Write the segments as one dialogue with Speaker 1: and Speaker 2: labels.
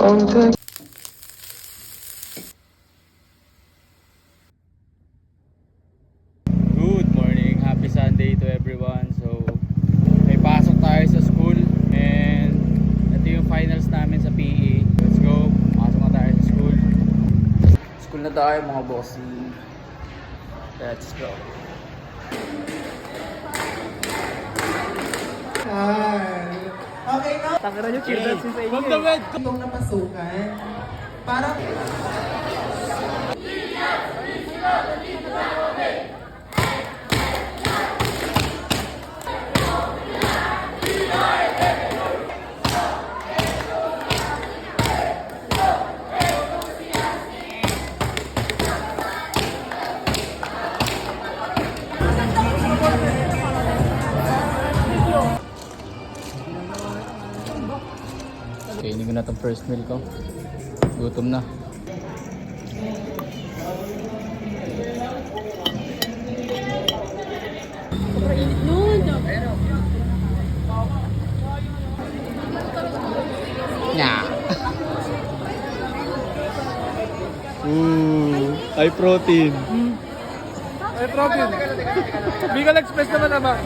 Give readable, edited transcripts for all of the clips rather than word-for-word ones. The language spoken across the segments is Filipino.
Speaker 1: Good morning, happy Sunday to everyone. So, may pasok tayo sa school and ito yung finals namin sa PE. Let's go, pasok na tayo sa school. School na tayo mga bossy. Let's go.
Speaker 2: Okay, now,
Speaker 1: Takira nyo, chill dance sa inyo.
Speaker 2: itong napasukan. Parang...
Speaker 1: Kainin ko na itong first meal ko. Gutom na. Nya. High protein.
Speaker 3: Ay, protein. Bicol Express naman naman.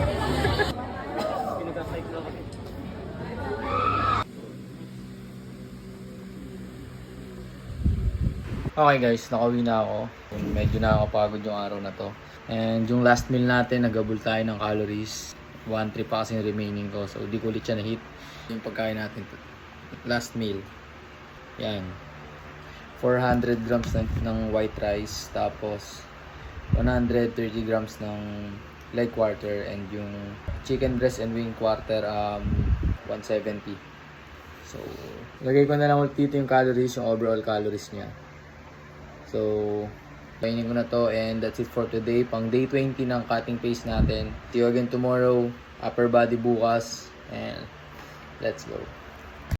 Speaker 1: Okay guys, nakauwi na ako. Medyo nakakapagod yung araw na to. And yung last meal natin, nagabol tayo ng calories. 1-3 pa kasi yung remaining ko. So di ko ulit siya na-hit. Yung pagkain natin. Last meal. Yan. 400 grams ng white rice. Tapos 130 grams ng leg quarter. And yung chicken breast and wing quarter, 170. So, lagay ko na lang ulit dito yung calories, yung overall calories niya. So, kainin ko na to and that's it for today. Pang day 20 ng cutting pace natin. See you again tomorrow. Upper body bukas. And let's go.